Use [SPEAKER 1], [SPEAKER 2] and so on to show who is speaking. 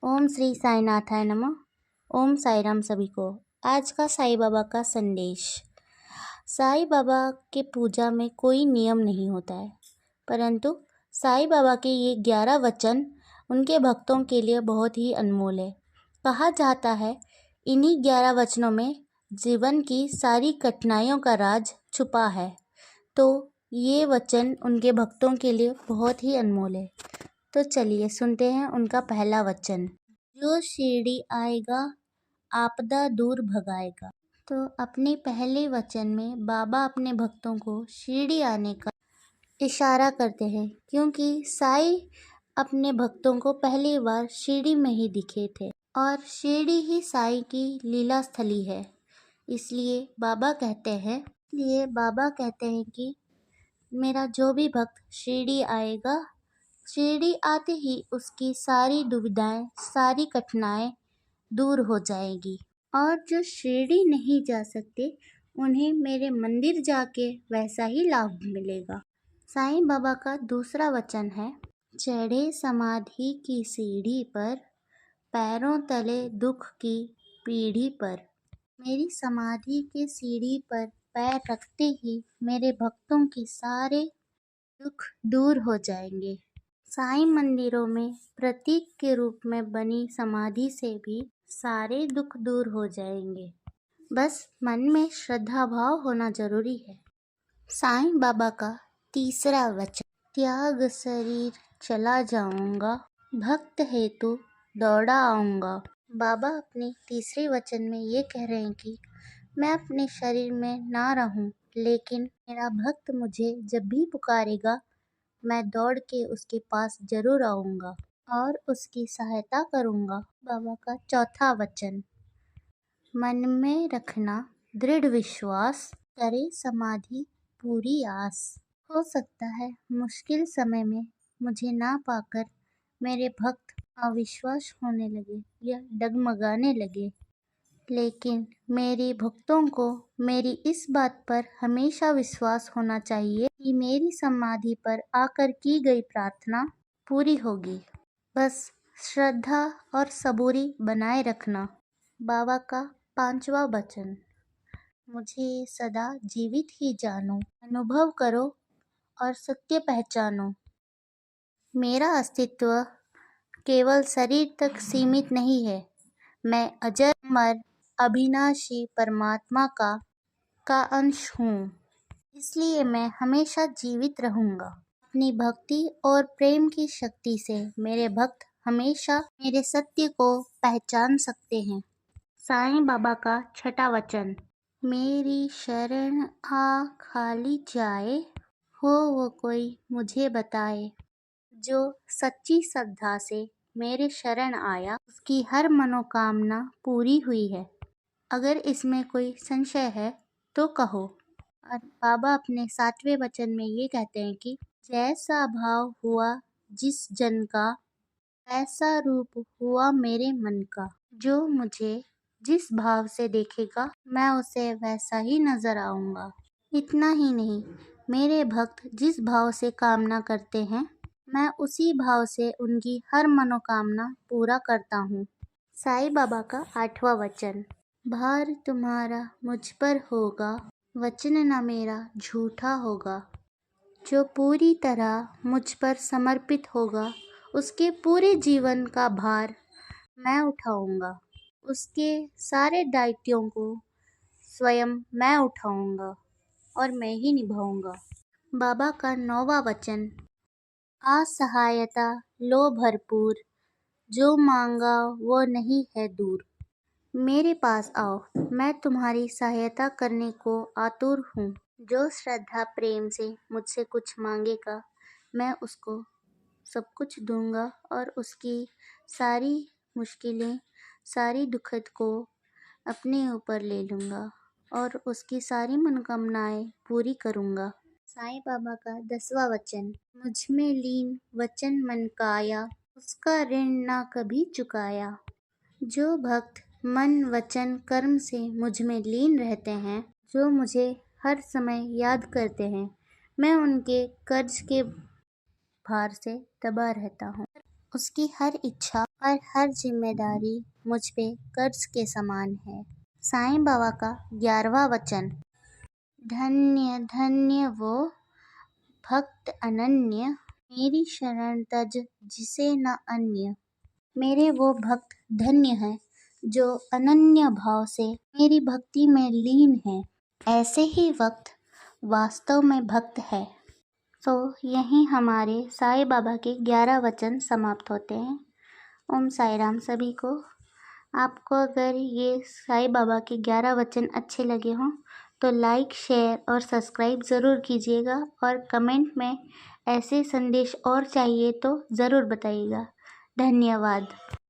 [SPEAKER 1] ओम श्री साईनाथाय नमः। ओम साई राम सभी को। आज का साईं बाबा का संदेश। साईं बाबा के पूजा में कोई नियम नहीं होता है, परंतु साईं बाबा के ये 11 वचन उनके भक्तों के लिए बहुत ही अनमोल है। कहा जाता है इन्हीं 11 वचनों में जीवन की सारी कठिनाइयों का राज छुपा है। तो ये वचन उनके भक्तों के लिए बहुत ही अनमोल है। तो चलिए सुनते हैं उनका पहला वचन। जो शिरडी आएगा आपदा दूर भगाएगा। तो अपने पहले वचन में बाबा अपने भक्तों को शिरडी आने का इशारा करते हैं, क्योंकि साईं अपने भक्तों को पहली बार शिरडी में ही दिखे थे और शिरडी ही साईं की लीला स्थली है। इसलिए बाबा कहते हैं कि मेरा जो भी भक्त शिरडी आएगा, शिरडी आते ही उसकी सारी दुविधाएं, सारी कठिनाइयां दूर हो जाएगी। और जो शिरडी नहीं जा सकते उन्हें मेरे मंदिर जाके वैसा ही लाभ मिलेगा। साईं बाबा का दूसरा वचन है, चढ़े समाधि की सीढ़ी पर, पैरों तले दुख की पीढ़ी पर। मेरी समाधि के सीढ़ी पर पैर रखते ही मेरे भक्तों के सारे दुख दूर हो जाएंगे। साईं मंदिरों में प्रतीक के रूप में बनी समाधि से भी सारे दुख दूर हो जाएंगे। बस मन में श्रद्धा भाव होना जरूरी है। साईं बाबा का तीसरा वचन, त्याग शरीर चला जाऊंगा, भक्त हेतु दौड़ा आऊंगा। बाबा अपने तीसरे वचन में ये कह रहे हैं कि मैं अपने शरीर में ना रहूं, लेकिन मेरा भक्त मुझे जब भी पुकारेगा मैं दौड़ के उसके पास जरूर आऊंगा और उसकी सहायता करूंगा। बाबा का चौथा वचन, मन में रखना दृढ़ विश्वास, करे समाधि पूरी आस। हो सकता है मुश्किल समय में मुझे ना पाकर मेरे भक्त अविश्वास होने लगे या डगमगाने लगे, लेकिन मेरे भक्तों को मेरी इस बात पर हमेशा विश्वास होना चाहिए कि मेरी समाधि पर आकर की गई प्रार्थना पूरी होगी। बस श्रद्धा और सबूरी बनाए रखना। बाबा का पांचवा वचन, मुझे सदा जीवित ही जानो, अनुभव करो और सत्य पहचानो। मेरा अस्तित्व केवल शरीर तक सीमित नहीं है, मैं अजर अमर अविनाशी परमात्मा का अंश हूँ। इसलिए मैं हमेशा जीवित रहूँगा। अपनी भक्ति और प्रेम की शक्ति से मेरे भक्त हमेशा मेरे सत्य को पहचान सकते हैं। साईं बाबा का छठा वचन, मेरी शरण आ खाली जाए, हो वो कोई मुझे बताए। जो सच्ची श्रद्धा से मेरे शरण आया उसकी हर मनोकामना पूरी हुई है। अगर इसमें कोई संशय है तो कहो। और बाबा अपने 7वें वचन में ये कहते हैं कि जैसा भाव हुआ जिस जन का, ऐसा रूप हुआ मेरे मन का। जो मुझे जिस भाव से देखेगा मैं उसे वैसा ही नजर आऊंगा। इतना ही नहीं, मेरे भक्त जिस भाव से कामना करते हैं मैं उसी भाव से उनकी हर मनोकामना पूरा करता हूँ। साईं बाबा का 8वां वचन, भार तुम्हारा मुझ पर होगा, वचन न मेरा झूठा होगा। जो पूरी तरह मुझ पर समर्पित होगा उसके पूरे जीवन का भार मैं उठाऊंगा। उसके सारे दायित्वों को स्वयं मैं उठाऊंगा और मैं ही निभाऊंगा। बाबा का 9वां वचन, असहायता लो भरपूर, जो मांगा वो नहीं है दूर। मेरे पास आओ, मैं तुम्हारी सहायता करने को आतुर हूँ। जो श्रद्धा प्रेम से मुझसे कुछ मांगेगा मैं उसको सब कुछ दूंगा और उसकी सारी मुश्किलें, सारी दुखद को अपने ऊपर ले लूँगा और उसकी सारी मनोकामनाएं पूरी करूँगा। साईं बाबा का 10वां वचन, मुझ में लीन वचन मन काया, उसका ऋण ना कभी चुकाया। जो भक्त मन वचन कर्म से मुझ में लीन रहते हैं, जो मुझे हर समय याद करते हैं, मैं उनके कर्ज के भार से दबा रहता हूँ। उसकी हर इच्छा और हर जिम्मेदारी मुझ पे कर्ज के समान है। साईं बाबा का 11वां वचन, धन्य धन्य वो भक्त अनन्य, मेरी शरण तज जिसे न अन्य। मेरे वो भक्त धन्य हैं जो अनन्य भाव से मेरी भक्ति में लीन है। ऐसे ही भक्त वास्तव में भक्त है। तो यहीं हमारे साईं बाबा के 11 वचन समाप्त होते हैं। ओम साई राम सभी को। आपको अगर ये साईं बाबा के 11 वचन अच्छे लगे हों तो लाइक, शेयर और सब्सक्राइब ज़रूर कीजिएगा और कमेंट में ऐसे संदेश और चाहिए तो ज़रूर बताइएगा। धन्यवाद।